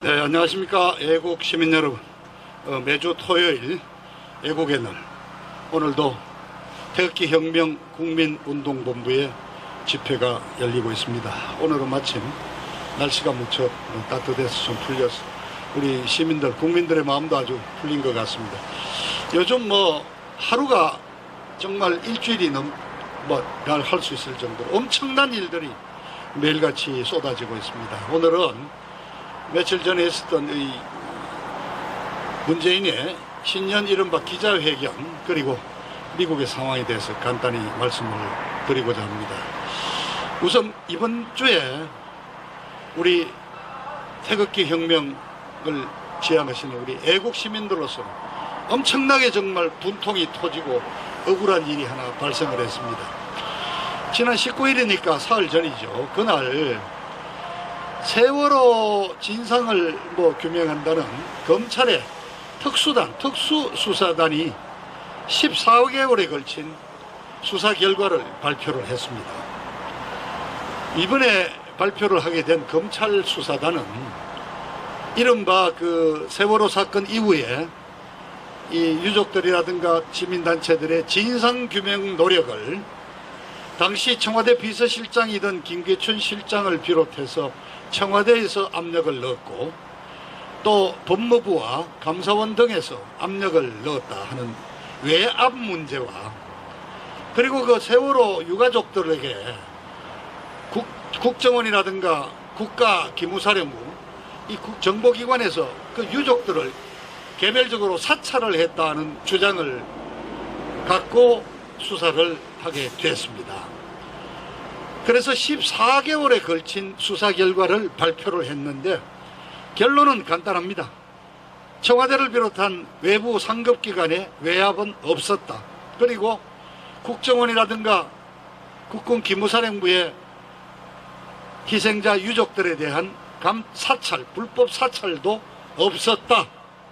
네, 안녕하십니까. 애국 시민 여러분. 매주 토요일 애국의 날, 오늘도 태극기 혁명 국민운동본부의 집회가 열리고 있습니다. 오늘은 마침 날씨가 무척 따뜻해서 좀 풀려서 우리 시민들, 국민들의 마음도 아주 풀린 것 같습니다. 요즘 하루가 정말 일주일이 날 할 수 있을 정도로 엄청난 일들이 매일같이 쏟아지고 있습니다. 오늘은 며칠 전에 있었던 이 문재인의 신년 이른바 기자회견, 그리고 미국의 상황에 대해서 간단히 말씀을 드리고자 합니다. 우선 이번 주에 우리 태극기 혁명을 지향하시는 우리 애국 시민들로서는 엄청나게 정말 분통이 터지고 억울한 일이 하나 발생을 했습니다. 지난 19일이니까 사흘 전이죠. 그날 세월호 진상을 규명한다는 검찰의 특수수사단이 14개월에 걸친 수사 결과를 발표를 했습니다. 이번에 발표를 하게 된 검찰 수사단은 이른바 그 세월호 사건 이후에 이 유족들이라든가 시민단체들의 진상규명 노력을 당시 청와대 비서실장이던 김기춘 실장을 비롯해서 청와대에서 압력을 넣었고, 또 법무부와 감사원 등에서 압력을 넣었다 하는 외압 문제와, 그리고 그 세월호 유가족들에게 국정원이라든가 국가기무사령부, 이 정보기관에서 그 유족들을 개별적으로 사찰을 했다는 주장을 갖고 수사를 하게 됐습니다. 그래서 14개월에 걸친 수사 결과를 발표를 했는데 결론은 간단합니다. 청와대를 비롯한 외부 상급기관에 외압은 없었다. 그리고 국정원이라든가 국군기무사령부의 희생자 유족들에 대한 사찰, 불법 사찰도 없었다.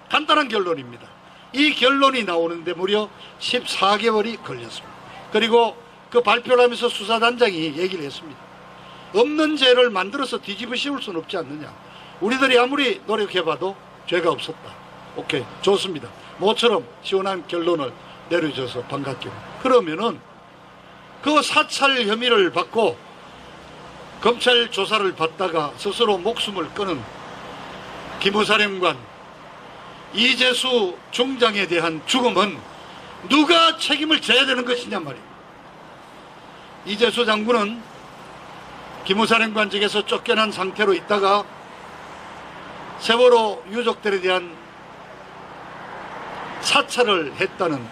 간단한 결론입니다. 이 결론이 나오는데 무려 14개월이 걸렸습니다. 그리고 그 발표를 하면서 수사단장이 얘기를 했습니다. 없는 죄를 만들어서 뒤집어 씌울 수는 없지 않느냐. 우리들이 아무리 노력해봐도 죄가 없었다. 오케이, 좋습니다. 모처럼 시원한 결론을 내려줘서 반갑게. 그러면은 그 사찰 혐의를 받고 검찰 조사를 받다가 스스로 목숨을 끊은 기무사령관 이재수 중장에 대한 죽음은 누가 책임을 져야 되는 것이냐 말이에요. 이재수 장군은 기무사령관직에서 쫓겨난 상태로 있다가 세월호 유족들에 대한 사찰을 했다는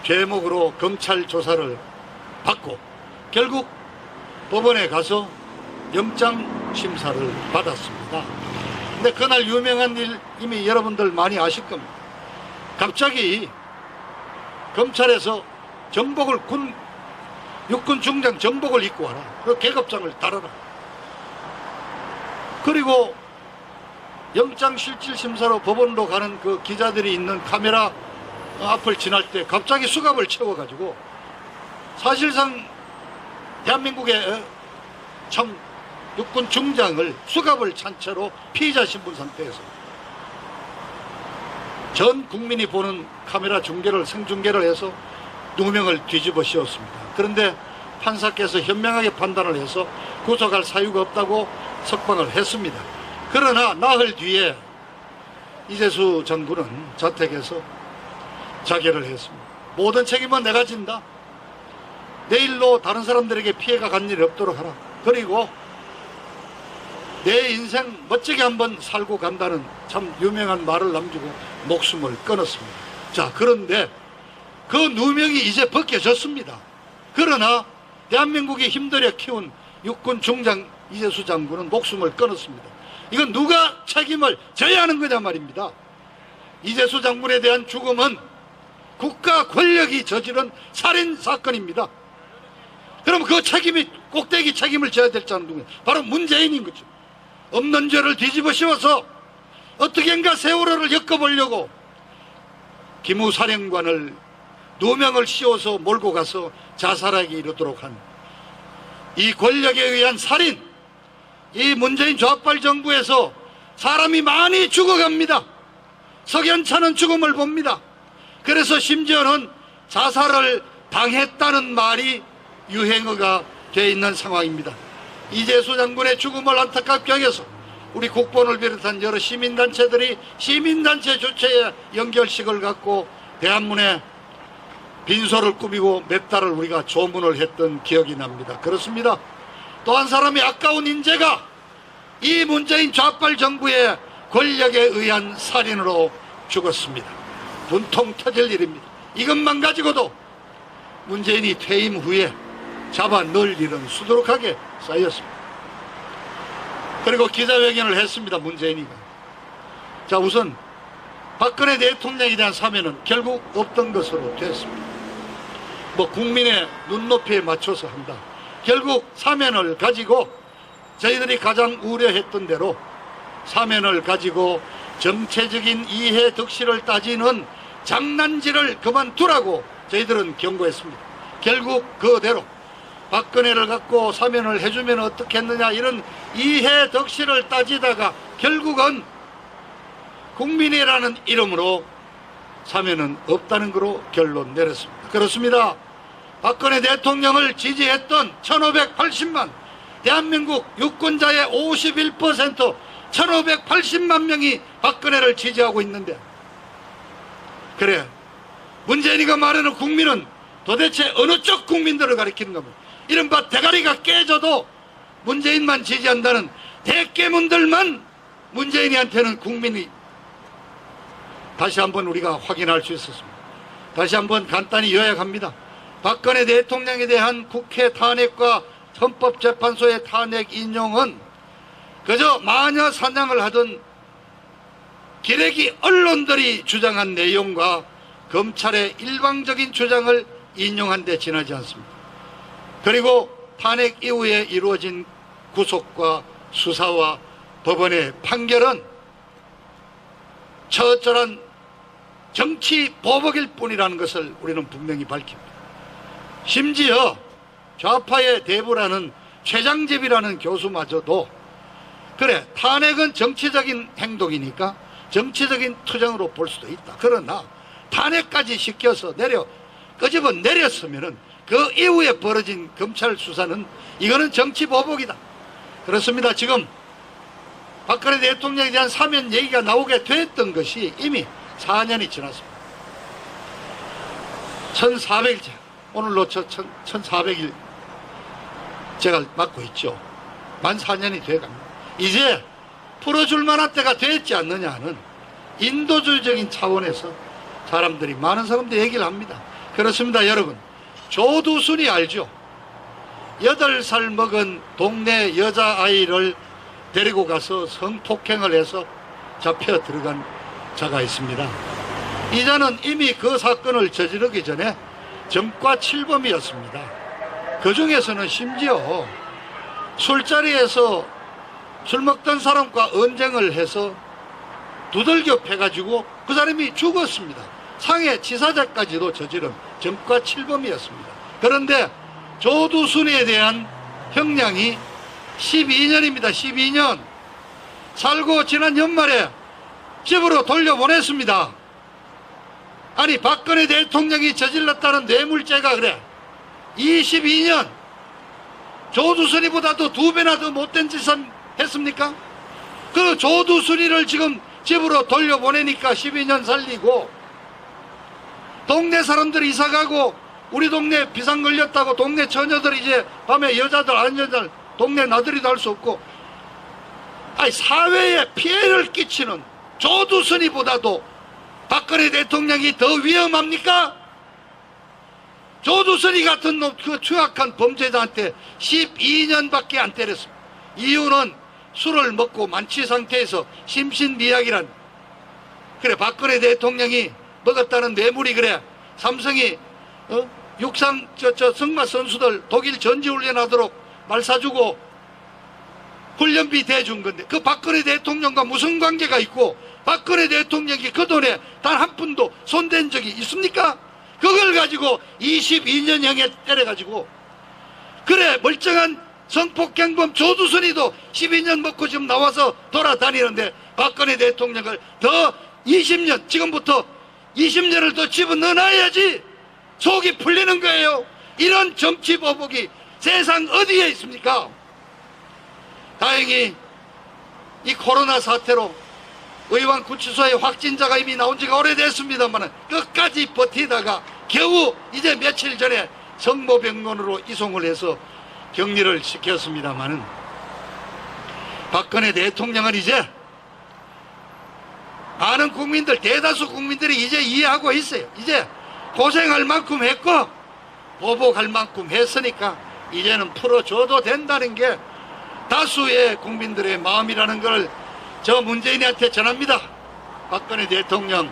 죄목으로 검찰 조사를 받고 결국 법원에 가서 영장 심사를 받았습니다. 근데 그날 유명한 일 이미 여러분들 많이 아실 겁니다. 갑자기 검찰에서 정복을 육군 중장 정복을 입고 와라. 그 계급장을 달아라. 그리고 영장 실질 심사로 법원으로 가는 그 기자들이 있는 카메라 앞을 지날 때 갑자기 수갑을 채워가지고 사실상 대한민국의 참 육군 중장을 수갑을 찬 채로 피의자 신분 상태에서 전 국민이 보는 카메라 중계를 생중계를 해서 누명을 뒤집어 씌웠습니다. 그런데 판사께서 현명하게 판단을 해서 구속할 사유가 없다고 석방을 했습니다. 그러나 나흘 뒤에 이재수 장군은 자택에서 자결을 했습니다. 모든 책임은 내가 진다. 내일로 다른 사람들에게 피해가 간 일이 없도록 하라. 그리고 내 인생 멋지게 한번 살고 간다는 참 유명한 말을 남기고 목숨을 끊었습니다. 자, 그런데 그 누명이 이제 벗겨졌습니다. 그러나 대한민국이 힘들여 키운 육군 중장 이재수 장군은 목숨을 끊었습니다. 이건 누가 책임을 져야 하는 거냐 말입니다. 이재수 장군에 대한 죽음은 국가 권력이 저지른 살인 사건입니다. 그럼 그 책임이 꼭대기 책임을 져야 될 자는 누구냐? 바로 문재인인 거죠. 없는 죄를 뒤집어 씌워서 어떻게인가 세월호를 엮어보려고 기무사령관을 누명을 씌워서 몰고 가서 자살하게 이르도록 한 이 권력에 의한 살인, 이 문재인 좌빨 정부에서 사람이 많이 죽어갑니다. 석연찮은 죽음을 봅니다. 그래서 심지어는 자살을 당했다는 말이 유행어가 되어 있는 상황입니다. 이재수 장군의 죽음을 안타깝게 여겨서 우리 국본을 비롯한 여러 시민단체들이 시민단체 주최의 연결식을 갖고 대한문에 빈소를 꾸미고 몇 달을 우리가 조문을 했던 기억이 납니다. 그렇습니다. 또 한 사람이 아까운 인재가 이 문재인 좌빨 정부의 권력에 의한 살인으로 죽었습니다. 분통 터질 일입니다. 이것만 가지고도 문재인이 퇴임 후에 잡아 넣을 일은 수두룩하게 쌓였습니다. 그리고 기자회견을 했습니다. 문재인이가. 자, 우선 박근혜 대통령에 대한 사면은 결국 없던 것으로 됐습니다. 뭐 국민의 눈높이에 맞춰서 한다. 결국 사면을 가지고 저희들이 가장 우려했던 대로 사면을 가지고 정체적인 이해 득실을 따지는 장난질을 그만두라고 저희들은 경고했습니다. 결국 그대로 박근혜를 갖고 사면을 해주면 어떻게 했느냐 이런 이해 득실을 따지다가 결국은 국민이라는 이름으로 사면은 없다는 거로 결론 내렸습니다. 그렇습니다. 박근혜 대통령을 지지했던 1580만 대한민국 유권자의 51% 1580만 명이 박근혜를 지지하고 있는데, 그래 문재인이가 말하는 국민은 도대체 어느 쪽 국민들을 가리키는 겁니까? 이른바 대가리가 깨져도 문재인만 지지한다는 대깨문들만 문재인이한테는 국민이 다시 한번 우리가 확인할 수 있었습니다. 다시 한번 간단히 요약합니다. 박근혜 대통령에 대한 국회 탄핵과 헌법재판소의 탄핵 인용은 그저 마녀 사냥을 하던 기레기 언론들이 주장한 내용과 검찰의 일방적인 주장을 인용한 데 지나지 않습니다. 그리고 탄핵 이후에 이루어진 구속과 수사와 법원의 판결은 처절한 정치 보복일 뿐이라는 것을 우리는 분명히 밝힙니다. 심지어 좌파의 대부라는 최장집이라는 교수마저도 그래 탄핵은 정치적인 행동이니까 정치적인 투쟁으로 볼 수도 있다. 그러나 탄핵까지 시켜서 끄집어 내렸으면은 그 이후에 벌어진 검찰 수사는 이거는 정치 보복이다. 그렇습니다. 지금 박근혜 대통령에 대한 사면 얘기가 나오게 됐던 것이 이미 4년이 지났습니다. 1400일째 오늘로 1400일 제가 맡고 있죠. 만 4년이 돼갑니다. 이제 풀어줄 만한 때가 됐지 않느냐 하는 인도주의적인 차원에서 많은 사람들이 얘기를 합니다. 그렇습니다. 여러분, 조두순이 알죠? 8살 먹은 동네 여자아이를 데리고 가서 성폭행을 해서 잡혀 들어간 자가 있습니다. 이 자는 이미 그 사건을 저지르기 전에 전과 7범이었습니다. 그 중에서는 심지어 술자리에서 술 먹던 사람과 언쟁을 해서 두들겨 패가지고 그 사람이 죽었습니다. 상해 치사자까지도 저지른 전과 7범이었습니다. 그런데 조두순에 대한 형량이 12년입니다. 12년. 살고 지난 연말에 집으로 돌려보냈습니다. 아니 박근혜 대통령이 저질렀다는 뇌물죄가 그래 22년. 조두순이보다도 2배나 더 못된 짓을 했습니까? 그 조두순이를 지금 집으로 돌려보내니까 12년 살리고, 동네 사람들이 이사가고 우리 동네 비상 걸렸다고 동네 처녀들 이제 밤에 여자들 아닌 여자들 동네 나들이도 할 수 없고, 아니 사회에 피해를 끼치는 조두순이보다도 박근혜 대통령이 더 위험합니까? 조두순이 같은 놈, 그 추악한 범죄자한테 12년밖에 안 때렸습니다. 이유는 술을 먹고 만취 상태에서 심신미약이란, 그래 박근혜 대통령이 먹었다는 뇌물이 그래 삼성이 육상 승마 선수들 독일 전지훈련하도록 말 사주고 훈련비 대준 건데 그 박근혜 대통령과 무슨 관계가 있고 박근혜 대통령이 그 돈에 단 한 푼도 손댄 적이 있습니까? 그걸 가지고 22년형에 때려가지고 그래 멀쩡한 성폭행범 조두순이도 12년 먹고 지금 나와서 돌아다니는데 박근혜 대통령을 더 20년, 지금부터 20년을 더 집어넣어놔야지 속이 풀리는 거예요. 이런 정치 보복이 세상 어디에 있습니까? 다행히 이 코로나 사태로 의왕구치소에 확진자가 이미 나온 지가 오래됐습니다만 끝까지 버티다가 겨우 이제 며칠 전에 성모병원으로 이송을 해서 격리를 시켰습니다만 박근혜 대통령은 이제 많은 국민들, 대다수 국민들이 이제 이해하고 있어요. 이제 고생할 만큼 했고 보복할 만큼 했으니까 이제는 풀어줘도 된다는 게 다수의 국민들의 마음이라는 걸 저 문재인한테 전합니다. 박근혜 대통령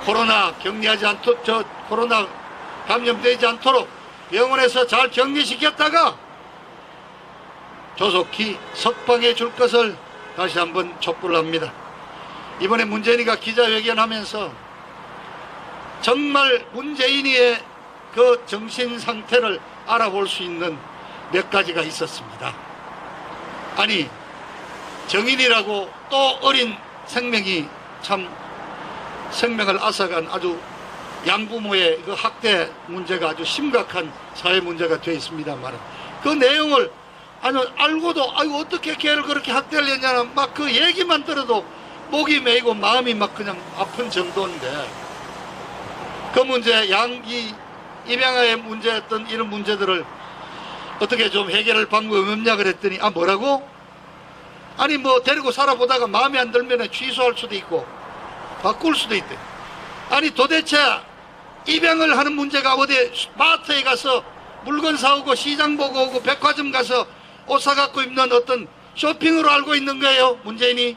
코로나 격리하지 않도록, 코로나 감염되지 않도록 병원에서 잘 격리시켰다가 조속히 석방해 줄 것을 다시 한번 촉구를 합니다. 이번에 문재인이가 기자회견하면서 정말 문재인이의 그 정신 상태를 알아볼 수 있는 몇 가지가 있었습니다. 아니, 정인이라고 또 어린 생명이 참 생명을 앗아간 아주 양부모의 그 학대 문제가 아주 심각한 사회 문제가 되어 있습니다만 그 내용을 아주 알고도 아이고 어떻게 걔를 그렇게 학대를 했냐나 막 그 얘기만 들어도 목이 메이고 마음이 막 그냥 아픈 정도인데 그 문제 양기 입양아의 문제였던 이런 문제들을 어떻게 좀 해결할 방법이 없냐 그랬더니 아 뭐라고? 아니 뭐 데리고 살아보다가 마음에 안 들면 취소할 수도 있고 바꿀 수도 있대. 아니 도대체 입양을 하는 문제가 어디 마트에 가서 물건 사오고 시장 보고 오고 백화점 가서 옷 사갖고 입는 어떤 쇼핑으로 알고 있는 거예요 문재인이?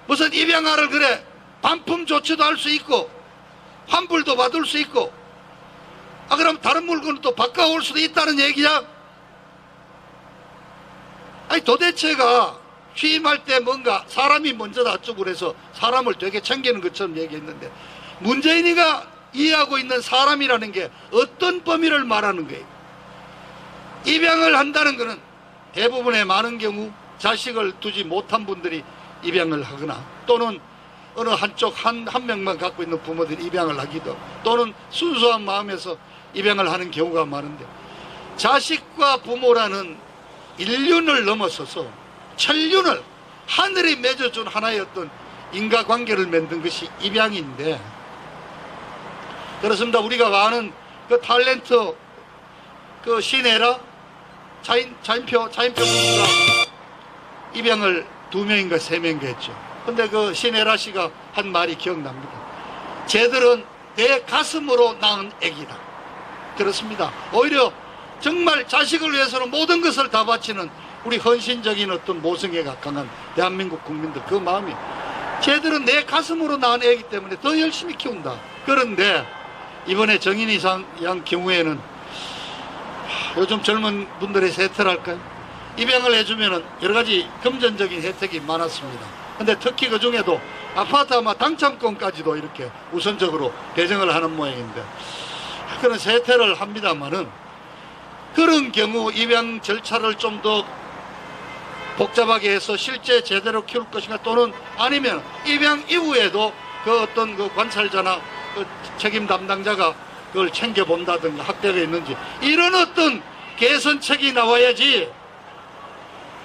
무슨 입양아를 그래 반품 조치도 할 수 있고 환불도 받을 수 있고 아 그럼 다른 물건을 또 바꿔올 수도 있다는 얘기야? 아니 도대체가 취임할 때 뭔가 사람이 먼저 낯쪽을 해서 사람을 되게 챙기는 것처럼 얘기했는데 문재인이가 이해하고 있는 사람이라는 게 어떤 범위를 말하는 거예요? 입양을 한다는 것은 대부분의 많은 경우 자식을 두지 못한 분들이 입양을 하거나 또는 어느 한쪽 한 명만 갖고 있는 부모들이 입양을 하기도 또는 순수한 마음에서 입양을 하는 경우가 많은데 자식과 부모라는 인륜을 넘어서서 천륜을 하늘이 맺어준 하나의 어떤 인과관계를 만든 것이 입양인데 그렇습니다. 우리가 아는 그 탤런트 그 시네라 자인표 부부가 입양을 2명인가 3명인가 했죠. 근데 그 시네라 씨가 한 말이 기억납니다. 쟤들은 내 가슴으로 낳은 애기다. 그렇습니다. 오히려 정말 자식을 위해서는 모든 것을 다 바치는 우리 헌신적인 어떤 모성애가 강한 대한민국 국민들 그 마음이 쟤들은 내 가슴으로 낳은 애기 때문에 더 열심히 키운다. 그런데 이번에 정인이 양 경우에는 요즘 젊은 분들의 세태랄까요? 입양을 해주면 여러 가지 금전적인 혜택이 많았습니다. 근데 특히 그 중에도 아파트 아마 당첨권까지도 이렇게 우선적으로 배정을 하는 모양인데 그런 세태를 합니다만은 그런 경우 입양 절차를 좀 더 복잡하게 해서 실제 제대로 키울 것인가 또는 아니면 입양 이후에도 그 어떤 그 관찰자나 그 책임 담당자가 그걸 챙겨본다든가 학대가 있는지 이런 어떤 개선책이 나와야지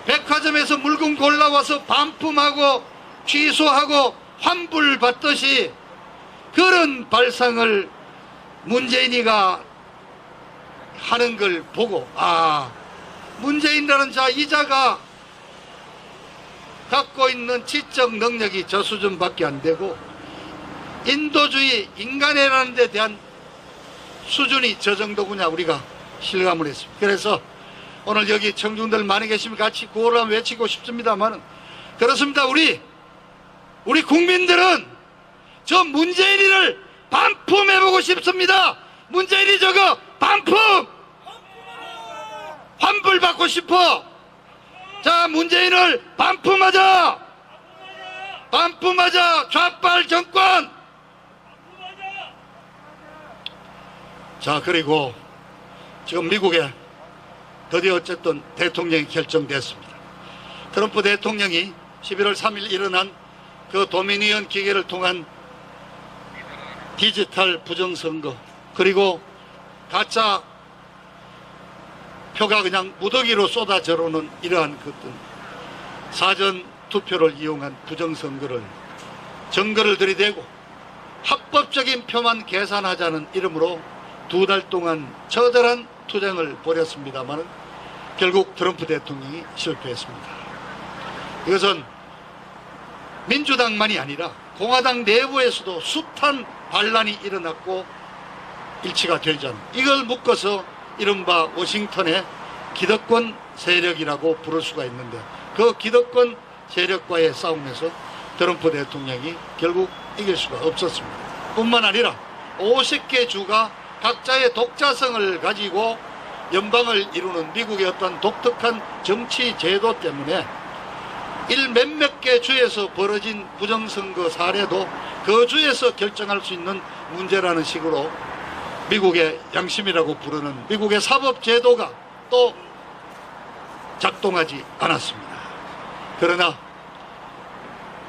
백화점에서 물건 골라와서 반품하고 취소하고 환불받듯이 그런 발상을 문재인이가 하는 걸 보고 아 문재인이라는 이자가 갖고 있는 지적 능력이 저 수준밖에 안 되고 인도주의 인간애라는 데 대한 수준이 저 정도구나 우리가 실감을 했습니다. 그래서 오늘 여기 청중들 많이 계시면 같이 구호를 한번 외치고 싶습니다만 그렇습니다. 우리 국민들은 저 문재인이를 반품해보고 싶습니다. 문재인이 저거 반품! 환불받고 싶어! 자, 문재인을 반품하자! 반품하자! 좌빨 정권! 자, 그리고 지금 미국에 드디어 어쨌든 대통령이 결정됐습니다. 트럼프 대통령이 11월 3일 일어난 그 도미니언 기계를 통한 디지털 부정선거, 그리고 가짜 표가 그냥 무더기로 쏟아져오는 이러한 그 어떤 사전 투표를 이용한 부정선거를 증거를 들이대고 합법적인 표만 계산하자는 이름으로 2달 동안 처절한 투쟁을 벌였습니다만 결국 트럼프 대통령이 실패했습니다. 이것은 민주당만이 아니라 공화당 내부에서도 숱한 반란이 일어났고 일치가 되지 않는, 이걸 묶어서 이른바 워싱턴의 기득권 세력이라고 부를 수가 있는데, 그 기득권 세력과의 싸움에서 트럼프 대통령이 결국 이길 수가 없었습니다. 뿐만 아니라 50개 주가 각자의 독자성을 가지고 연방을 이루는 미국의 어떤 독특한 정치 제도 때문에 몇몇 개 주에서 벌어진 부정선거 사례도 그 주에서 결정할 수 있는 문제라는 식으로 미국의 양심이라고 부르는 미국의 사법제도가 또 작동하지 않았습니다. 그러나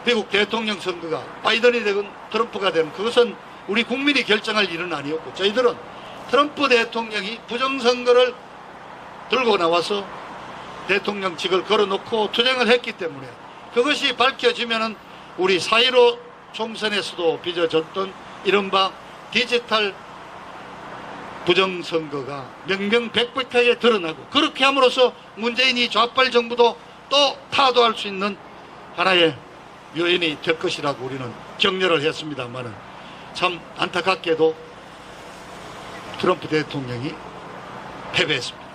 미국 대통령 선거가 바이든이 되건 트럼프가 되는, 그것은 우리 국민이 결정할 일은 아니었고, 저희들은 트럼프 대통령이 부정선거를 들고 나와서 대통령직을 걸어놓고 투쟁을 했기 때문에 그것이 밝혀지면은 우리 4.15 총선에서도 빚어졌던 이른바 디지털 부정선거가 명명백백하게 드러나고, 그렇게 함으로써 문재인이 좌빨 정부도 또 타도할 수 있는 하나의 요인이 될 것이라고 우리는 격려를 했습니다만은 참 안타깝게도 트럼프 대통령이 패배했습니다.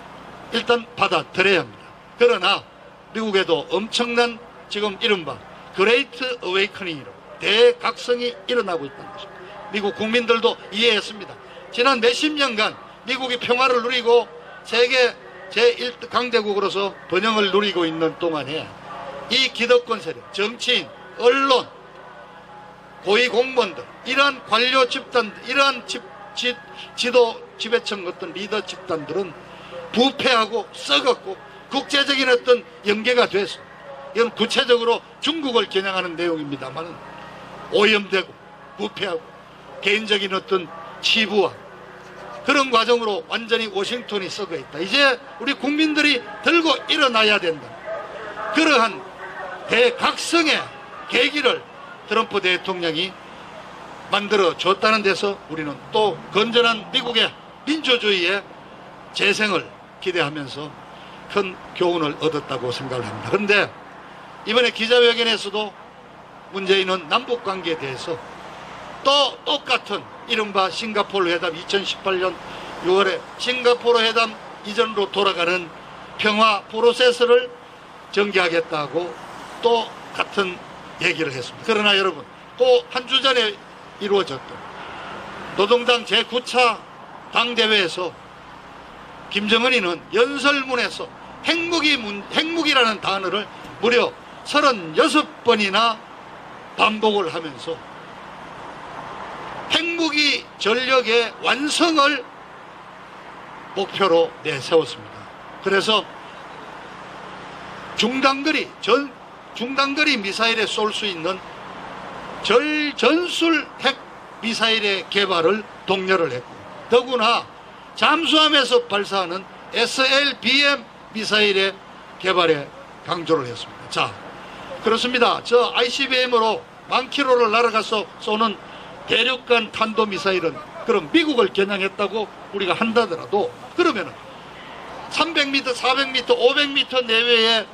일단 받아들여야 합니다. 그러나 미국에도 엄청난 지금 이른바 그레이트 어웨이커닝이라고 대각성이 일어나고 있다는 것입니다. 미국 국민들도 이해했습니다. 지난 몇십 년간 미국이 평화를 누리고 세계 제1강대국으로서 번영을 누리고 있는 동안에 이 기득권 세력, 정치인, 언론, 고위공무원들, 이러한 관료 집단, 이러한 지도 지배층 어떤 리더 집단들은 부패하고 썩었고 국제적인 어떤 연계가 돼서, 이건 구체적으로 중국을 겨냥하는 내용입니다만 오염되고 부패하고 개인적인 어떤 치부와 그런 과정으로 완전히 워싱턴이 썩어 있다. 이제 우리 국민들이 들고 일어나야 된다. 그러한 대각성의 계기를 트럼프 대통령이 만들어 줬다는 데서 우리는 또 건전한 미국의 민주주의의 재생을 기대하면서 큰 교훈을 얻었다고 생각을 합니다. 그런데 이번에 기자회견에서도 문재인은 남북관계에 대해서 또 똑같은 이른바 싱가포르 회담, 2018년 6월에 싱가포르 회담 이전으로 돌아가는 평화 프로세스를 전개하겠다고 또 같은 얘기를 했습니다. 그러나 여러분, 그 한 주 전에 이루어졌던 노동당 제9차 당대회에서 김정은이는 연설문에서 핵무기라는 단어를 무려 36번이나 반복을 하면서 핵무기 전력의 완성을 목표로 내세웠습니다. 그래서 중단거리 미사일에 쏠 수 있는 전술 핵 미사일의 개발을 독려를 했고, 더구나 잠수함에서 발사하는 SLBM 미사일의 개발에 강조를 했습니다. 자, 그렇습니다. 저 ICBM으로 10,000km를 날아가서 쏘는 대륙간 탄도미사일은 그럼 미국을 겨냥했다고 우리가 한다더라도, 그러면 300m, 400m, 500m 내외의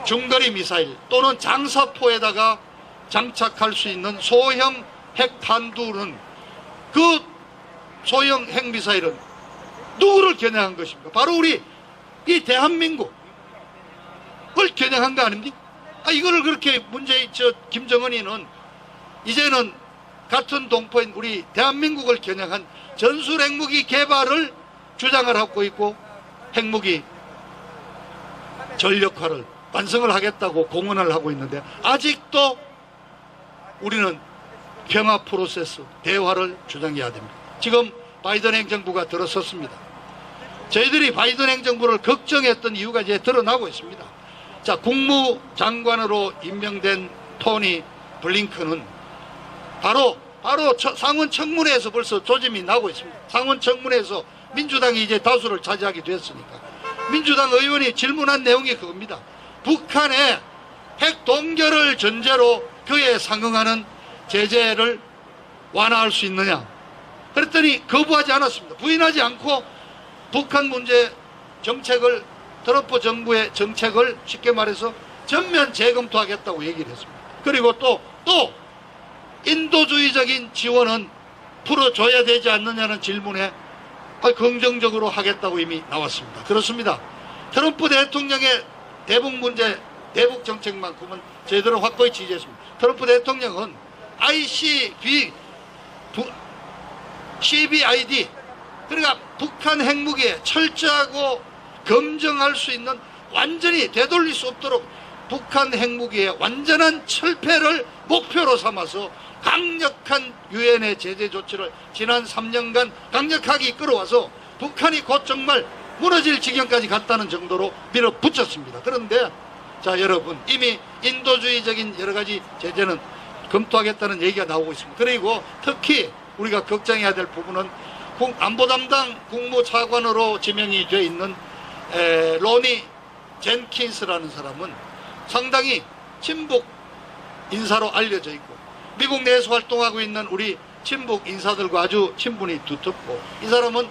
중거리 미사일 또는 장사포에다가 장착할 수 있는 소형 핵탄두는, 그 소형 핵미사일은 누구를 겨냥한 것입니까? 바로 우리 이 대한민국을 겨냥한 거 아닙니까? 이거를 그렇게 김정은이는 이제는 같은 동포인 우리 대한민국을 겨냥한 전술 핵무기 개발을 주장을 하고 있고, 핵무기 전력화를 완성을 하겠다고 공언을 하고 있는데, 아직도 우리는 평화 프로세스, 대화를 주장해야 됩니다. 지금 바이든 행정부가 들어섰습니다. 저희들이 바이든 행정부를 걱정했던 이유가 이제 드러나고 있습니다. 자, 국무장관으로 임명된 토니 블링컨은 바로 상원 청문회에서 벌써 조짐이 나고 있습니다. 상원 청문회에서 민주당이 이제 다수를 차지하게 됐으니까 민주당 의원이 질문한 내용이 그겁니다. 북한의 핵 동결을 전제로 그에 상응하는 제재를 완화할 수 있느냐. 그랬더니 거부하지 않았습니다. 부인하지 않고 북한 문제 정책을, 트럼프 정부의 정책을 쉽게 말해서 전면 재검토하겠다고 얘기를 했습니다. 그리고 또 인도주의적인 지원은 풀어줘야 되지 않느냐는 질문에 긍정적으로 하겠다고 이미 나왔습니다. 그렇습니다. 트럼프 대통령의 대북 문제, 대북 정책만큼은 제대로 확고히 지지했습니다. 트럼프 대통령은 CBID, 그러니까 북한 핵무기에 철저하고 검증할 수 있는, 완전히 되돌릴 수 없도록 북한 핵무기의 완전한 철폐를 목표로 삼아서 강력한 유엔의 제재 조치를 지난 3년간 강력하게 이끌어와서 북한이 곧 정말 무너질 지경까지 갔다는 정도로 밀어붙였습니다. 그런데 자, 여러분, 이미 인도주의적인 여러 가지 제재는 검토하겠다는 얘기가 나오고 있습니다. 그리고 특히 우리가 걱정해야 될 부분은 안보 담당 국무차관으로 지명이 되어 있는 로니 젠킨스라는 사람은 상당히 친북 인사로 알려져 있고 미국 내에서 활동하고 있는 우리 친북 인사들과 아주 친분이 두텁고, 이 사람은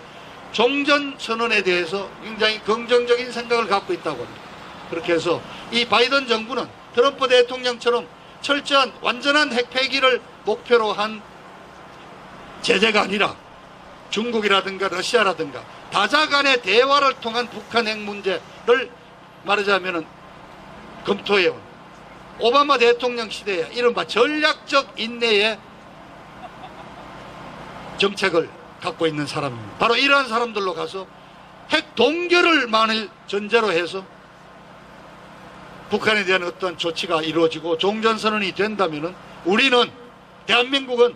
종전선언에 대해서 굉장히 긍정적인 생각을 갖고 있다고 합니다. 그렇게 해서 이 바이든 정부는 트럼프 대통령처럼 철저한 완전한 핵 폐기를 목표로 한 제재가 아니라 중국이라든가 러시아라든가 다자 간의 대화를 통한 북한 핵 문제를 말하자면 검토해온 오바마 대통령 시대에 이른바 전략적 인내의 정책을 갖고 있는 사람입니다. 바로 이러한 사람들로 가서 핵 동결을 만일 전제로 해서 북한에 대한 어떤 조치가 이루어지고 종전선언이 된다면 우리는, 대한민국은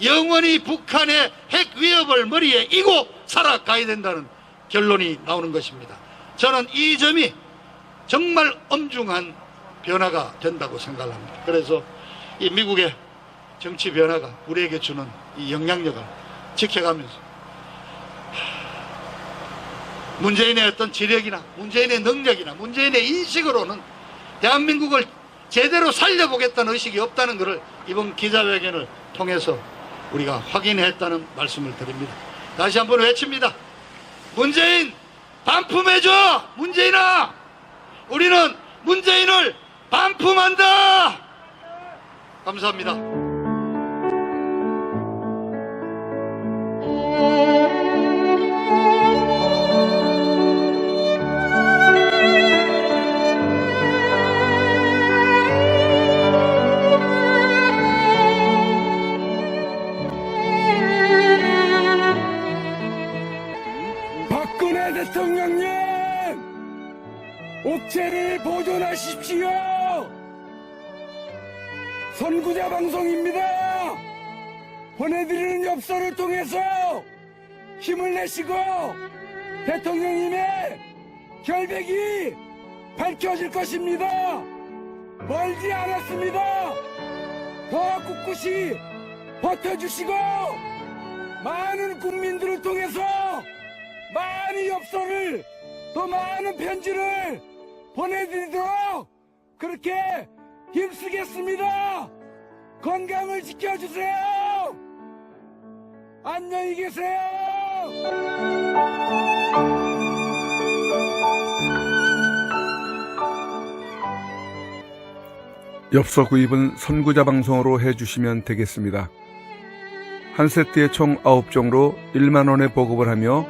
영원히 북한의 핵 위협을 머리에 이고 살아가야 된다는 결론이 나오는 것입니다. 저는 이 점이 정말 엄중한 변화가 된다고 생각합니다. 그래서 이 미국의 정치 변화가 우리에게 주는 이 영향력을 지켜가면서 문재인의 어떤 지력이나 문재인의 능력이나 문재인의 인식으로는 대한민국을 제대로 살려보겠다는 의식이 없다는 것을 이번 기자회견을 통해서 우리가 확인했다는 말씀을 드립니다. 다시 한번 외칩니다. 문재인 반품해줘! 문재인아! 우리는 문재인을 반품한다! 감사합니다. 박근혜 대통령님, 옥체를 보존하십시오. 선구자 방송입니다. 보내드리는 엽서를 통해서 힘을 내시고 대통령님의 결백이 밝혀질 것입니다. 멀지 않았습니다. 더 꿋꿋이 버텨주시고 많은 국민들을 통해서 많은 엽서를, 또 많은 편지를 보내드리도록 그렇게 힘쓰겠습니다. 건강을 지켜주세요. 안녕히 계세요. 엽서 구입은 선구자 방송으로 해주시면 되겠습니다. 한 세트에 총 9종으로 1만원에 보급을 하며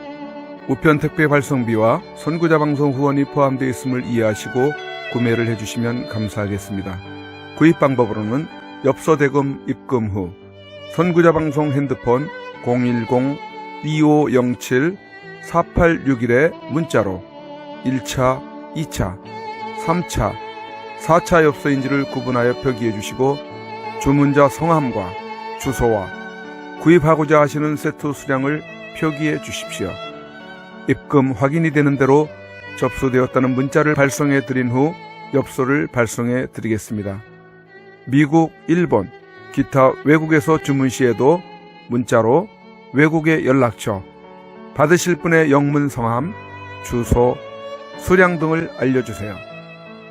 우편 택배 발송비와 선구자 방송 후원이 포함되어 있음을 이해하시고 구매를 해주시면 감사하겠습니다. 구입 방법으로는 엽서 대금 입금 후 선구자 방송 핸드폰 010-2507-4861에 문자로 1차, 2차, 3차, 4차 엽서인지를 구분하여 표기해 주시고 주문자 성함과 주소와 구입하고자 하시는 세트 수량을 표기해 주십시오. 입금 확인이 되는 대로 접수되었다는 문자를 발송해 드린 후 엽서를 발송해 드리겠습니다. 미국, 일본, 기타 외국에서 주문 시에도 문자로 외국의 연락처, 받으실 분의 영문 성함, 주소, 수량 등을 알려주세요.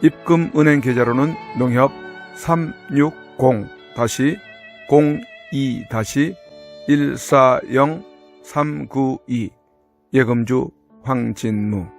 입금 은행 계좌로는 농협 360-02-140-392 예금주 황진무